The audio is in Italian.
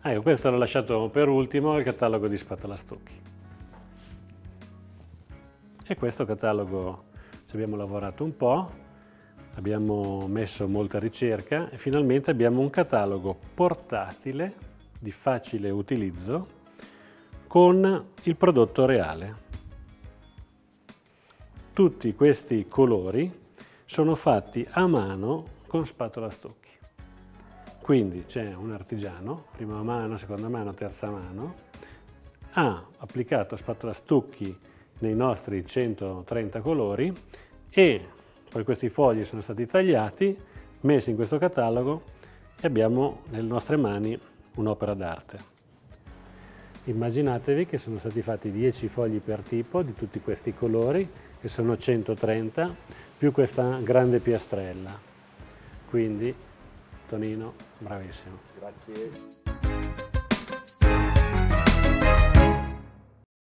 Ecco, questo l'ho lasciato per ultimo, il catalogo di spatola stucchi. E questo catalogo ci abbiamo lavorato un po', abbiamo messo molta ricerca e finalmente abbiamo un catalogo portatile di facile utilizzo con il prodotto reale. Tutti questi colori sono fatti a mano con spatola stucchi. Quindi c'è un artigiano, prima mano, seconda mano, terza mano, ha applicato spatola stucchi nei nostri 130 colori e poi questi fogli sono stati tagliati, messi in questo catalogo e abbiamo nelle nostre mani un'opera d'arte. Immaginatevi che sono stati fatti 10 fogli per tipo di tutti questi colori, che sono 130, più questa grande piastrella. Quindi, Tonino, bravissimo. Grazie.